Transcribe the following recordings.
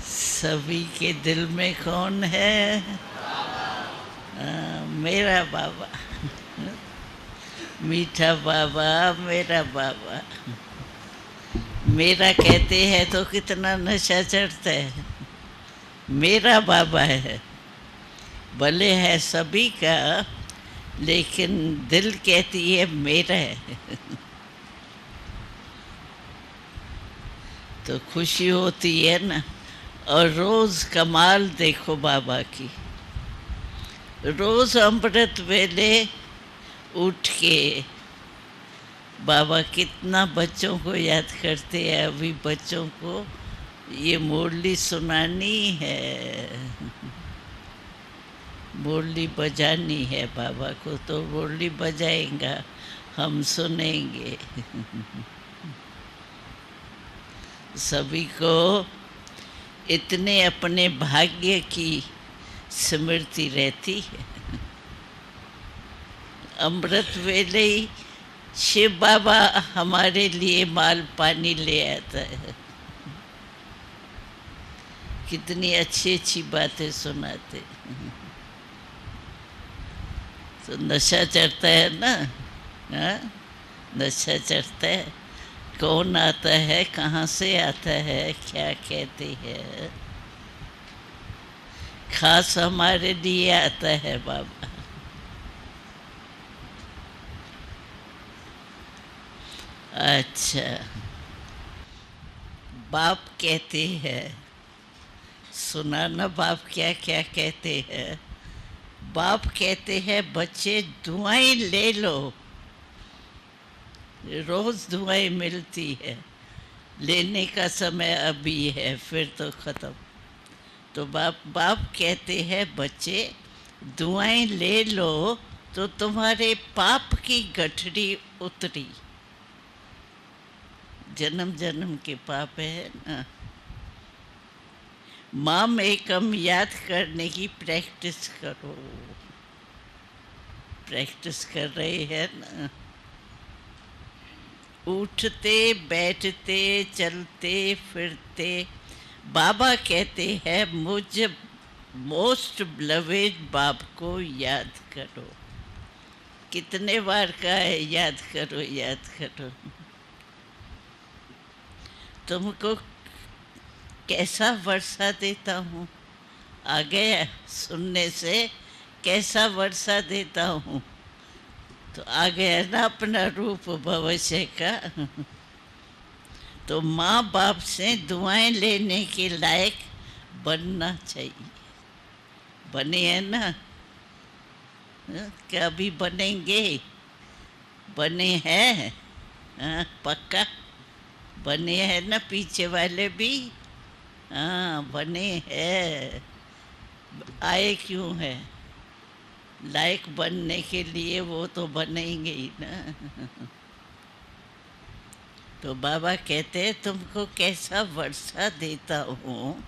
सभी के दिल में कौन है? मेरा बाबा। मीठा बाबा, मेरा बाबा। मेरा कहते हैं तो कितना नशा चढ़ता है। मेरा बाबा है, भले है सभी का, लेकिन दिल कहती है मेरा है। तो खुशी होती है ना। और रोज़ कमाल देखो बाबा की। रोज़ अमृत वेले उठ के बाबा कितना बच्चों को याद करते हैं। अभी बच्चों को ये मुरली सुनानी है, मुरली बजानी है बाबा को, तो मुरली बजाएगा, हम सुनेंगे। सभी को इतने अपने भाग्य की स्मृति रहती है। अमृत वेले ही शिव बाबा हमारे लिए माल पानी ले आता है। कितनी अच्छी अच्छी बातें सुनाते। तो नशा चढ़ता है ना। हाँ, नशा चढ़ता है। कौन आता है, कहाँ से आता है, क्या कहते हैं। खास हमारे लिए आता है बाबा। अच्छा, बाप कहते हैं, सुना ना बाप क्या क्या कहते हैं। बाप कहते हैं बच्चे दुआएं ले लो। रोज दुआएं मिलती है, लेने का समय अभी है, फिर तो ख़त्म। तो बाप बाप कहते हैं बच्चे दुआएं ले लो, तो तुम्हारे पाप की गठरी उतरी। जन्म जन्म के पाप है ना। माम एकम याद करने की प्रैक्टिस करो। प्रैक्टिस कर रहे हैं ना। उठते बैठते चलते फिरते बाबा कहते हैं मुझ मोस्ट ब्लवेड बाप को याद करो। कितने बार का है याद करो, याद करो। तुमको कैसा वर्षा देता हूँ, आ गया सुनने से। कैसा वर्षा देता हूँ, तो आ गया ना अपना रूप भविष्य का। तो माँ बाप से दुआएं लेने के लायक बनना चाहिए। बने हैं ना। क्या भी बनेंगे? बने हैं। हाँ, पक्का बने हैं ना। पीछे वाले भी हाँ बने हैं। आए क्यों है? लायक बनने के लिए वो तो बनेंगे ही ना। तो बाबा कहते हैं तुमको कैसा वर्षा देता हूँ,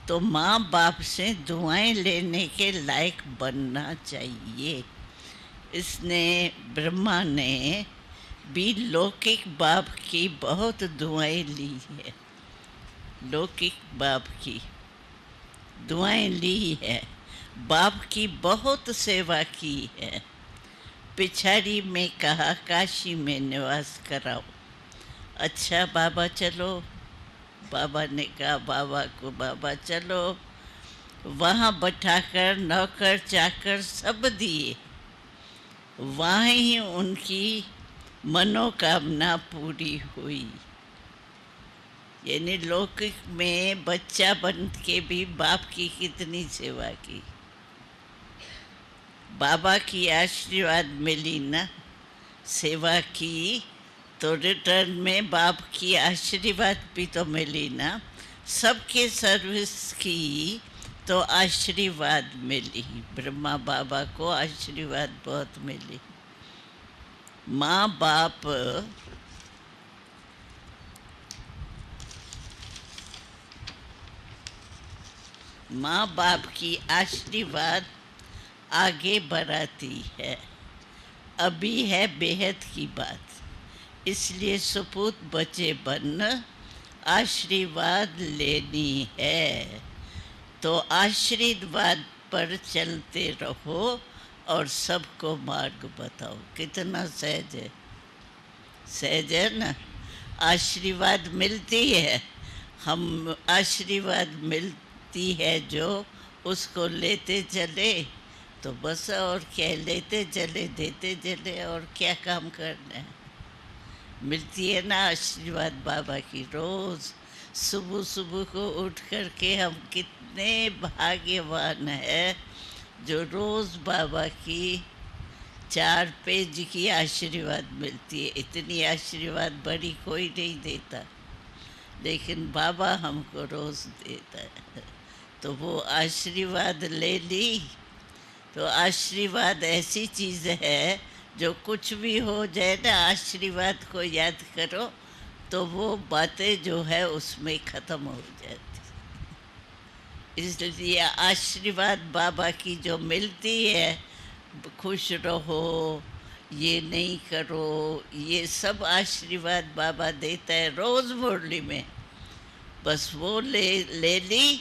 तो माँ बाप से दुआएं लेने के लायक बनना चाहिए। इसने ब्रह्मा ने भी लौकिक बाप की बहुत दुआएं ली है। लौकिक बाप की दुआएं ली है। बाप की बहुत सेवा की है। पिछाड़ी में कहा काशी में निवास कराओ। अच्छा बाबा चलो। बाबा ने कहा बाबा को बाबा चलो। वहाँ बैठाकर नौकर चाकर सब दिए। वहाँ ही उनकी मनोकामना पूरी हुई। यानी लौकिक में बच्चा बन के भी बाप की कितनी सेवा की। बाबा की आशीर्वाद मिली ना, सेवा की, तो रिटर्न में बाप की आशीर्वाद भी तो मिली ना। सबके सर्विस की तो आशीर्वाद मिली। ब्रह्मा बाबा को आशीर्वाद बहुत मिली। माँ बाप माँ बाप की आशीर्वाद आगे बढ़ाती है। अभी है बेहद की बात। इसलिए सुपूत बचे बन आशीर्वाद लेनी है। तो आशीर्वाद पर चलते रहो और सबको मार्ग बताओ। कितना सहज है, सहज है ना। आशीर्वाद मिलती है, हम आशीर्वाद मिलती है जो, उसको लेते चले तो बस। और क्या, लेते चले देते चले, और क्या काम करना है। मिलती है ना आशीर्वाद बाबा की रोज़। सुबह सुबह को उठ कर के हम कितने भाग्यवान हैं जो रोज़ बाबा की 4 पेज की आशीर्वाद मिलती है। इतनी आशीर्वाद बड़ी कोई नहीं देता, लेकिन बाबा हमको रोज़ देता है। तो वो आशीर्वाद ले ली। तो आशीर्वाद ऐसी चीज़ है जो कुछ भी हो जाए ना, आशीर्वाद को याद करो तो वो बातें जो है उसमें ख़त्म हो जाती। इसलिए आशीर्वाद बाबा की जो मिलती है, खुश रहो, ये नहीं करो, ये सब आशीर्वाद बाबा देता है रोज़ मुरली में। बस वो ले ली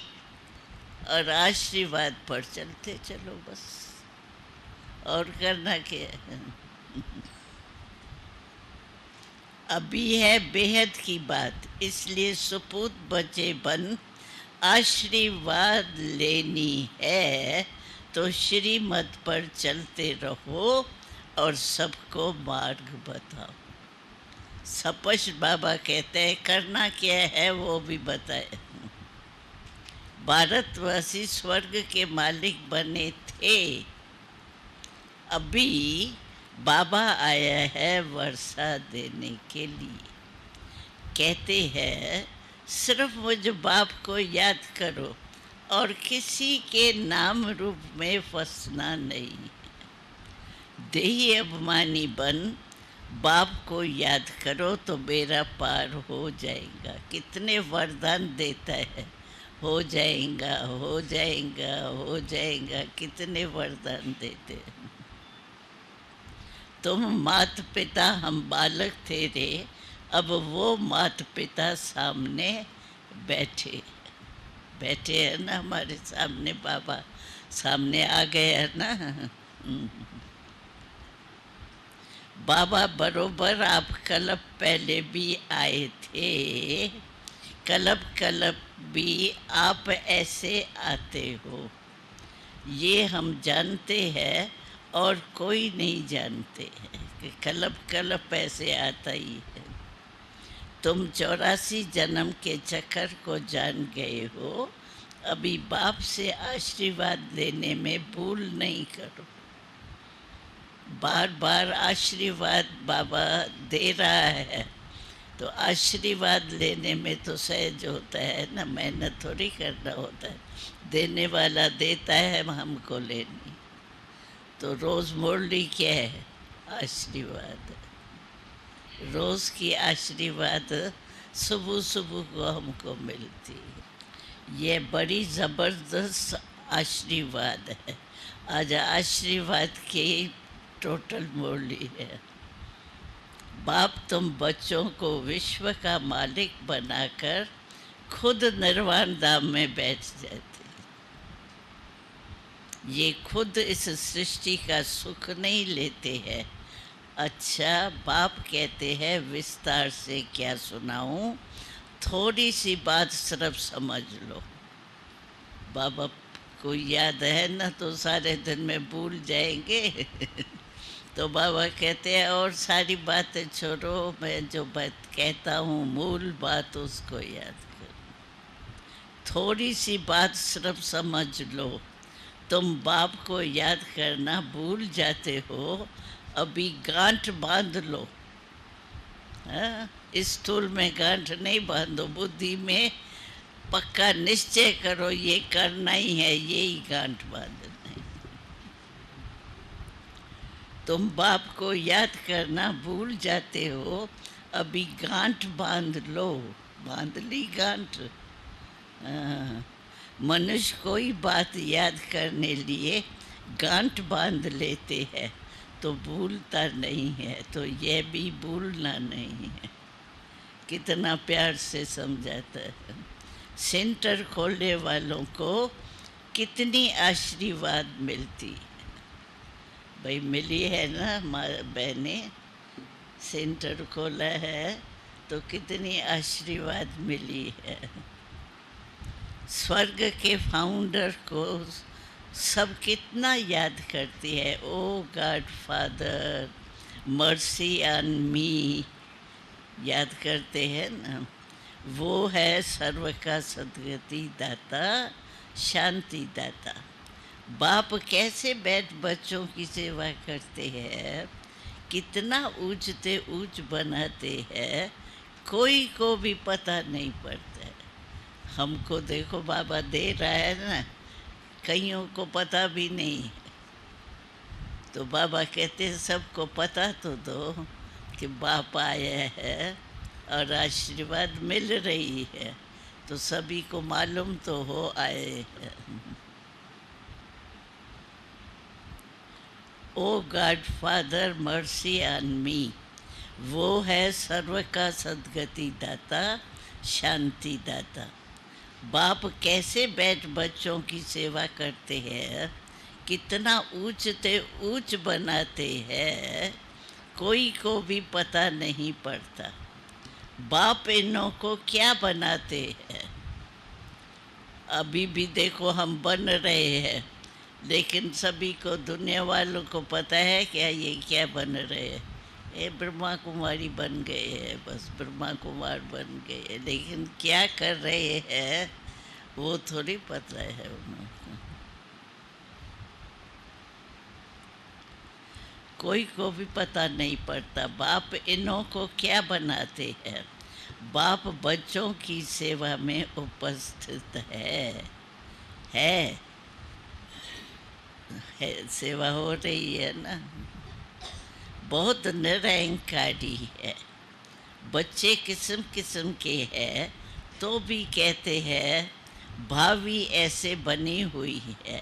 और आशीर्वाद पर चलते चलो बस। और करना क्या है। अभी है बेहद की बात, इसलिए सुपूत बचे बन आशीर्वाद लेनी है। तो श्रीमत पर चलते रहो और सबको मार्ग बताओ। सपश बाबा कहते हैं करना क्या है वो भी बताए। भारतवासी स्वर्ग के मालिक बने थे, अभी बाबा आया है वर्षा देने के लिए। कहते हैं सिर्फ मुझ बाप को याद करो और किसी के नाम रूप में फंसना नहीं। देही अभिमानी बन बाप को याद करो तो बेड़ा पार हो जाएगा। कितने वरदान देता है, हो जाएगा हो जाएगा हो जाएगा, कितने वरदान देते हैं। तुम माता पिता हम बालक थे रे, अब वो माता पिता सामने बैठे बैठे है ना, हमारे सामने बाबा सामने आ गए है ना। बाबा बरोबर आप कलब पहले भी आए थे, कलब भी आप ऐसे आते हो, ये हम जानते हैं और कोई नहीं जानते हैं कि कलब ऐसे आता ही है। तुम 84 जन्म के चक्कर को जान गए हो, अभी बाप से आशीर्वाद लेने में भूल नहीं करो। बार बार आशीर्वाद बाबा दे रहा है, तो आशीर्वाद लेने में तो सहज होता है ना, मेहनत थोड़ी करना होता है। देने वाला देता है, हमको लेनी। तो रोज़ मुरली क्या है, आशीर्वाद। रोज़ की आशीर्वाद सुबह सुबह को हमको मिलती है। ये बड़ी ज़बरदस्त आशीर्वाद है। आज आशीर्वाद की टोटल मुरली है। बाप तुम बच्चों को विश्व का मालिक बनाकर खुद निर्वाण धाम में बैठ जाते। ये खुद इस सृष्टि का सुख नहीं लेते हैं। अच्छा, बाप कहते हैं विस्तार से क्या सुनाऊं, थोड़ी सी बात सिर्फ समझ लो। बाबा को याद है ना, तो सारे दिन में भूल जाएंगे। तो बाबा कहते हैं और सारी बातें छोड़ो, मैं जो बात कहता हूँ मूल बात उसको याद करो। थोड़ी सी बात सिर्फ समझ लो। तुम बाप को याद करना भूल जाते हो, अभी गांठ बांध लो। हाँ? इस स्थूल में गांठ नहीं बांधो, बुद्धि में पक्का निश्चय करो ये करना ही है, यही गांठ बांधना है। तुम बाप को याद करना भूल जाते हो, अभी गांठ बांध लो। बांध ली गांठ। मनुष्य कोई बात याद करने लिए गांठ बांध लेते हैं, तो भूलता नहीं है, तो यह भी भूलना नहीं है। कितना प्यार से समझाता है। सेंटर खोलने वालों को कितनी आशीर्वाद मिलती। भाई मिली है ना बहने, सेंटर खोला है तो कितनी आशीर्वाद मिली है। स्वर्ग के फाउंडर को सब कितना याद करती है। Oh God father mercy on me, याद करते हैं ना। वो है सर्व का सद्गति दाता, शांति दाता। बाप कैसे बैठ बच्चों की सेवा करते हैं, कितना ऊंचते ऊंच बनाते हैं, कोई को भी पता नहीं पड़ता है। हमको देखो बाबा दे रहा है ना, कईयों को पता भी नहीं है। तो बाबा कहते हैं सबको पता तो दो कि बाप आया है और आशीर्वाद मिल रही है, तो सभी को मालूम तो हो आए हैं। Oh God father mercy on me, वो है सर्व का सद्गति दाता, शांति दाता। बाप कैसे बैठ बच्चों की सेवा करते हैं, कितना ऊंचते ऊंच बनाते हैं, कोई को भी पता नहीं पड़ता। बाप इन्हों को क्या बनाते हैं। अभी भी देखो हम बन रहे हैं, लेकिन सभी को, दुनिया वालों को पता है क्या ये क्या बन रहे हैं। ये ब्रह्मा कुमारी बन गए हैं, बस ब्रह्मा कुमार बन गए हैं, लेकिन क्या कर रहे हैं वो थोड़ी पता है उनको। कोई को भी पता नहीं पड़ता बाप इन्हों को क्या बनाते हैं। बाप बच्चों की सेवा में उपस्थित है, सेवा हो रही है ना। बहुत निरहंकारी है। बच्चे किस्म किस्म के हैं तो भी कहते हैं भावी ऐसे बनी हुई है।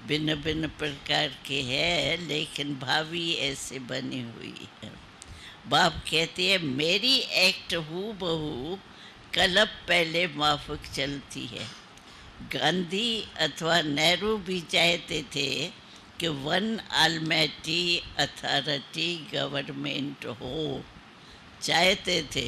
भिन्न भिन्न प्रकार के हैं लेकिन भावी ऐसे बनी हुई है। बाप कहते हैं मेरी एक्ट हूँ बहू कलब पहले माफक चलती है। गांधी अथवा नेहरू भी चाहते थे कि वन ऑलमाइटी अथॉरिटी गवर्नमेंट हो, चाहते थे।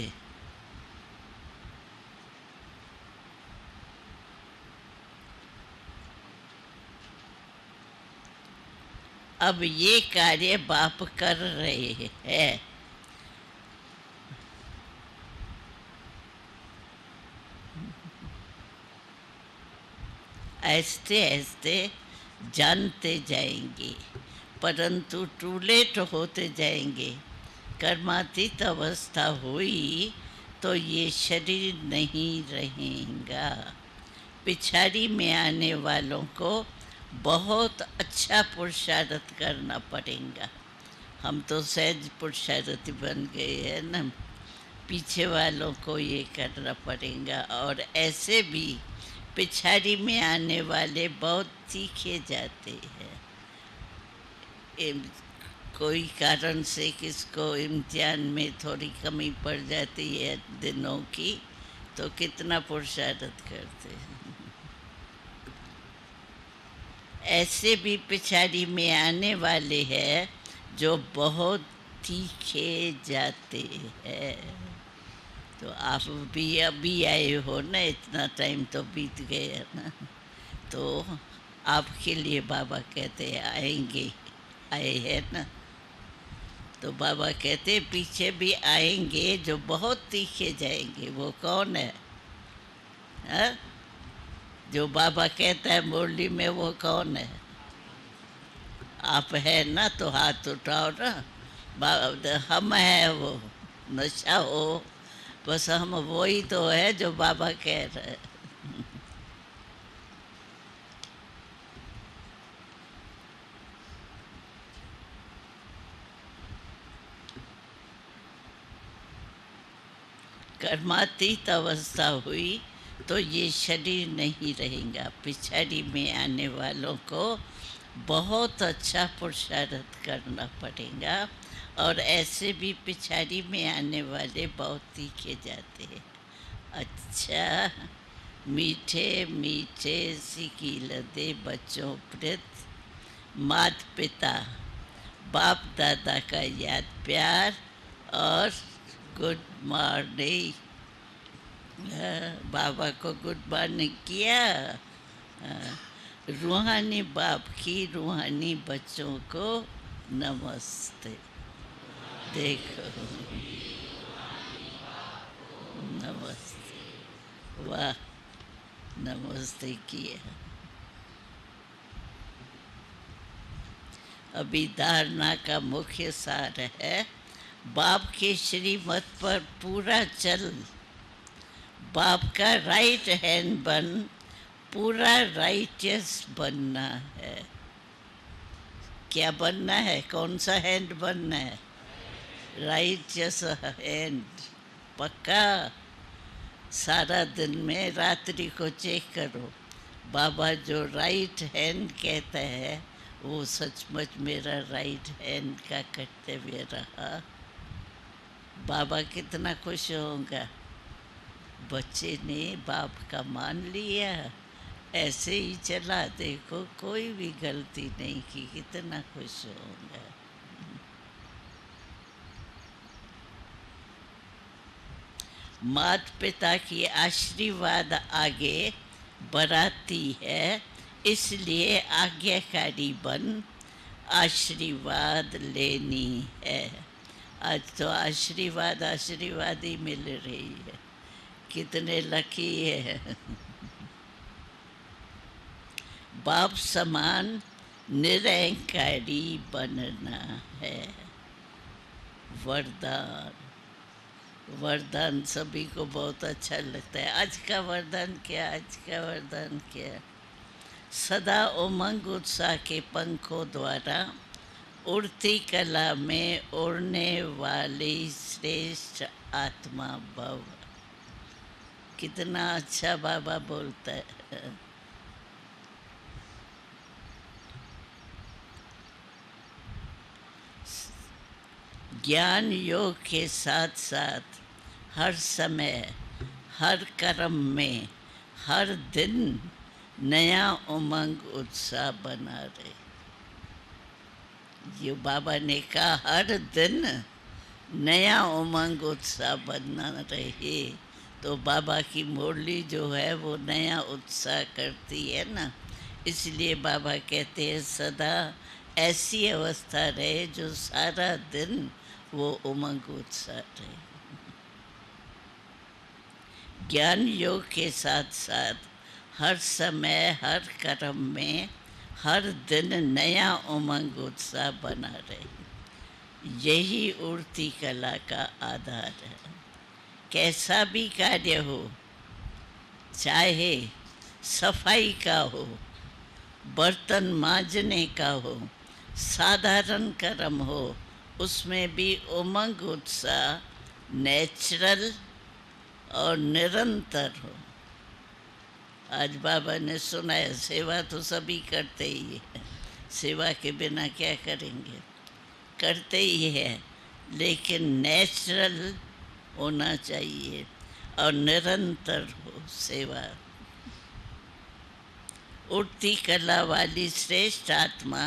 अब ये कार्य बाप कर रहे हैं। ऐसे ऐसे जानते जाएंगे, परंतु टू लेट होते जाएंगे। कर्मातीत अवस्था हुई तो ये शरीर नहीं रहेगा। पिछाड़ी में आने वालों को बहुत अच्छा पुरुषार्थ करना पड़ेगा। हम तो सहज पुरुषार्थी बन गए हैं ना, पीछे वालों को ये करना पड़ेगा। और ऐसे भी पिछाड़ी में आने वाले बहुत तीखे जाते हैं। कोई कारण से किसको इम्तिहान में थोड़ी कमी पड़ जाती है दिनों की, तो कितना पुरुषार्थ करते हैं। ऐसे भी पिछाड़ी में आने वाले हैं जो बहुत तीखे जाते हैं। तो आप भी अभी आए हो ना, इतना टाइम तो बीत गया ना, तो आपके लिए बाबा कहते हैं आएंगे, आए हैं ना। तो बाबा कहते हैं पीछे भी आएंगे जो बहुत तीखे जाएंगे। वो कौन है, हा? जो बाबा कहता है मुरली में, वो कौन है? आप है ना, तो हाथ उठाओ ना। हम हैं वो, नशा हो, बस हम वही तो है जो बाबा कह रहे हैं। कर्मातीत अवस्था हुई तो ये शरीर नहीं रहेगा। पिछाड़ी में आने वालों को बहुत अच्छा पुरुषार्थ करना पड़ेगा। और ऐसे भी पिछाड़ी में आने वाले बहुत तीखे जाते हैं। अच्छा, मीठे मीठे सिकीलते बच्चों प्रति माता पिता बाप दादा का याद प्यार और गुड मॉर्निंग। बाबा को गुड मॉर्निंग किया। रूहानी बाप की रूहानी बच्चों को नमस्ते। देखो, नमस्ते। वाह, नमस्ते किया। अभी धारणा का मुख्य सार है, बाप के श्रीमत पर पूरा चल, बाप का राइट हैंड बन, पूरा राइटियस बनना है। क्या बनना है? कौन सा हैंड बनना है? Righteous hand. पक्का। सारा दिन में रात्रि को चेक करो, बाबा जो राइट हैंड कहता है वो सचमुच मेरा राइट हैंड का कर्तव्य रहा। बाबा कितना खुश होगा। बच्चे ने बाप का मान लिया, ऐसे ही चला, देखो कोई भी गलती नहीं की, कितना खुश होगा। माता पिता की आशीर्वाद आगे बढ़ाती है, इसलिए आज्ञाकारी बन आशीर्वाद लेनी है। आज तो आशीर्वाद आशीर्वाद ही मिल रही है। कितने लकी है। बाप समान निरंकारी बनना है। वरदान। वरदान सभी को बहुत अच्छा लगता है। आज का वरदान क्या? आज का वरदान क्या? सदा उमंग उत्साह के पंखों द्वारा उड़ती कला में उड़ने वाली श्रेष्ठ आत्मा भव। कितना अच्छा बाबा बोलता है। ज्ञान योग के साथ साथ हर समय, हर कर्म में, हर दिन नया उमंग उत्साह बना रहे। ये बाबा ने कहा हर दिन नया उमंग उत्साह बना रहे। तो बाबा की मुरली जो है वो नया उत्साह करती है ना। इसलिए बाबा कहते हैं सदा ऐसी अवस्था रहे जो सारा दिन वो उमंग उत्साह रहे। ज्ञान योग के साथ साथ हर समय, हर कर्म में, हर दिन नया उमंग उत्साह बना रहे। यही उड़ती कला का आधार है। कैसा भी कार्य हो, चाहे सफाई का हो, बर्तन मांजने का हो, साधारण कर्म हो, उसमें भी उमंग उत्साह नेचुरल और निरंतर हो। आज बाबा ने सुनाया, सेवा तो सभी करते ही है, सेवा के बिना क्या करेंगे, करते ही है, लेकिन नेचुरल होना चाहिए और निरंतर हो सेवा। उड़ती कला वाली श्रेष्ठ आत्मा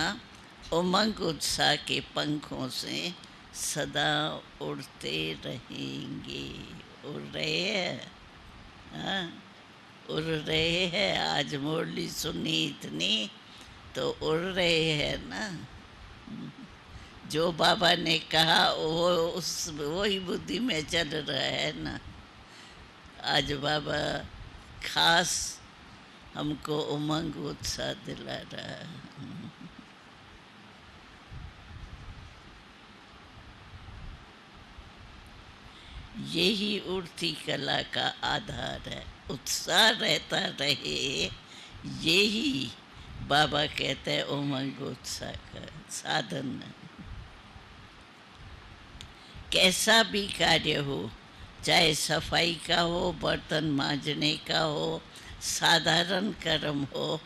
उमंग उत्साह के पंखों से सदा उड़ते रहेंगे। उड़ रहे हैं, हाँ, उड़ रहे हैं। आज मुरली सुनी इतनी तो उड़ रहे हैं ना। जो बाबा ने कहा वो उस वही बुद्धि में चल रहा है ना। आज बाबा खास हमको उमंग उत्साह दिला रहा है। यही उड़ती कला का आधार है। उत्साह रहता रहे, यही बाबा कहते हैं उमंग उत्साह का साधन है। कैसा भी कार्य हो, चाहे सफाई का हो, बर्तन मांजने का हो, साधारण कर्म हो,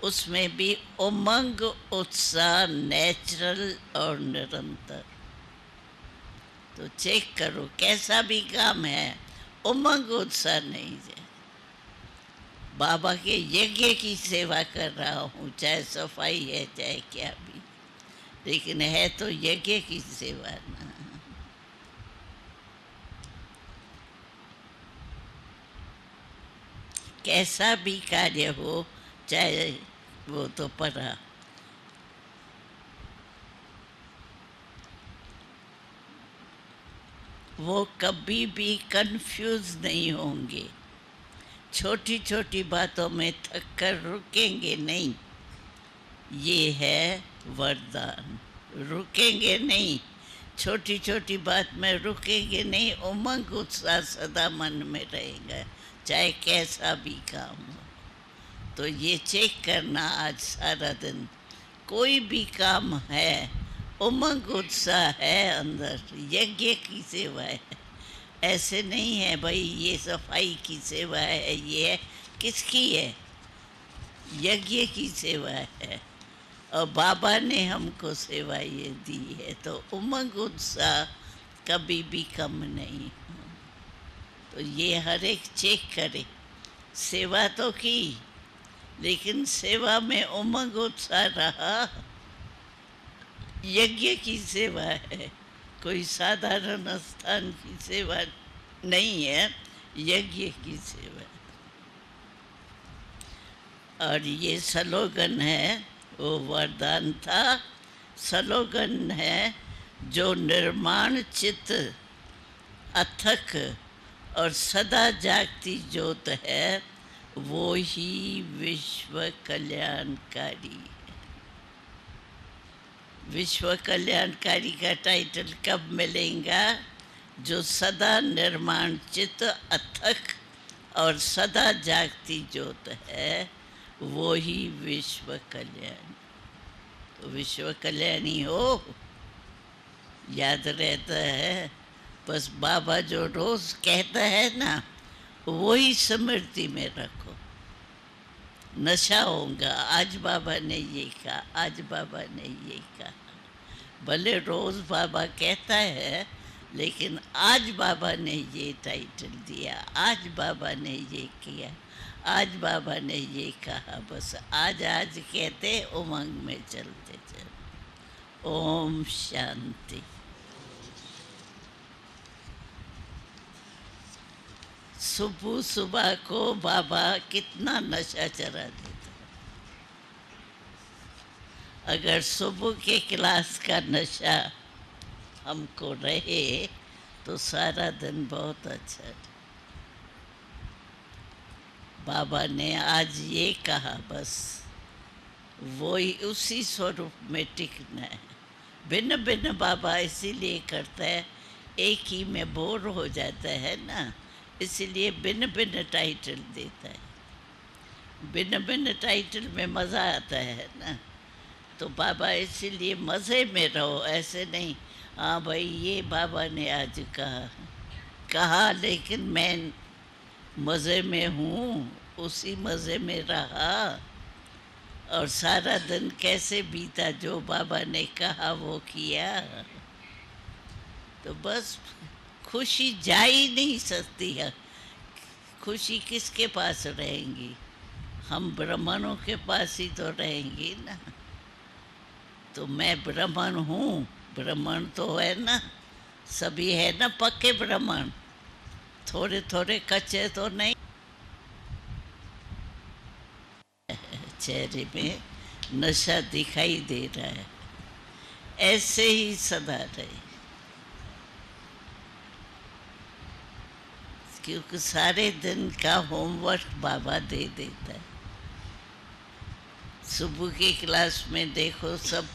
उसमें भी उमंग उत्साह नेचुरल और निरंतर। तो चेक करो, कैसा भी काम है उमंग उत्साह नहीं है। बाबा के यज्ञ की सेवा कर रहा हूँ, चाहे सफाई है चाहे क्या भी, लेकिन है तो यज्ञ की सेवा ना। कैसा भी कार्य हो, चाहे वो तो पढ़ा, वो कभी भी कंफ्यूज नहीं होंगे। छोटी छोटी बातों में थक कर रुकेंगे नहीं, ये है वरदान। रुकेंगे नहीं, छोटी छोटी बात में रुकेंगे नहीं, उमंग उत्साह सदा मन में रहेगा, चाहे कैसा भी काम हो। तो ये चेक करना आज सारा दिन, कोई भी काम है उमंग उत्साह है अंदर, यज्ञ की सेवा है। ऐसे नहीं है भाई ये सफाई की सेवा है, ये है किसकी है, यज्ञ की सेवा है। और बाबा ने हमको सेवा ये दी है, तो उमंग उत्साह कभी भी कम नहीं हो। तो ये हर एक चेक करे, सेवा तो की, लेकिन सेवा में उमंग उत्साह रहा, यज्ञ की सेवा है, कोई साधारण स्थान की सेवा नहीं है, यज्ञ की सेवा। और ये स्लोगन है, वो वरदान था, स्लोगन है, जो निर्माण चित्त अथक और सदा जागती ज्योत है, वो ही विश्व कल्याणकारी। विश्व कल्याणकारी का टाइटल कब मिलेगा? जो सदा निर्माण चित्त अथक और सदा जागती ज्योत है, वो ही विश्व कल्याण। तो विश्व कल्याणी हो, याद रहता है। बस बाबा जो रोज कहता है ना, वही स्मृति में रखो। नशा होगा, आज बाबा ने ये कहा, आज बाबा ने ये कहा। भले रोज बाबा कहता है, लेकिन आज बाबा ने ये टाइटल दिया, आज बाबा ने ये किया, आज बाबा ने ये कहा। बस आज आज कहते, उमंग में चलते चल। ओम शांति। सुबह सुबह को बाबा कितना नशा चढ़ा देता। अगर सुबह के क्लास का नशा हमको रहे तो सारा दिन बहुत अच्छा। बाबा ने आज ये कहा, बस वही उसी स्वरूप में टिकना है। भिन्न भिन्न बाबा इसीलिए करता है, एक ही में बोर हो जाता है ना, इसीलिए भिन्न भिन्न टाइटल देता है। भिन्न भिन्न टाइटल में मज़ा आता है ना, तो बाबा इसीलिए मज़े में रहो, ऐसे नहीं हाँ भाई ये बाबा ने आज कहा लेकिन मैं मज़े में हूँ, उसी मज़े में रहा। और सारा दिन कैसे बीता, जो बाबा ने कहा वो किया। तो बस खुशी जा ही नहीं सकती है। खुशी किसके पास रहेंगी? हम ब्राह्मणों के पास ही तो रहेंगी ना। तो मैं ब्राह्मण हूँ, ब्राह्मण तो है ना, सभी है ना पक्के ब्राह्मण, थोड़े थोड़े कच्चे तो नहीं। चेहरे में नशा दिखाई दे रहा है, ऐसे ही सदा रहे, क्योंकि सारे दिन का होमवर्क बाबा दे देता है। सुबह की क्लास में देखो, सब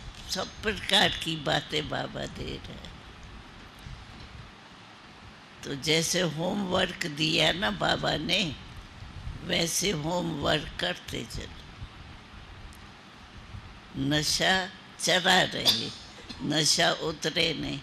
प्रकार की बातें बाबा दे रहे हैं। तो जैसे होमवर्क दिया ना बाबा ने, वैसे होमवर्क करते चलो। नशा चढ़ा रहे, नशा उतरे नहीं।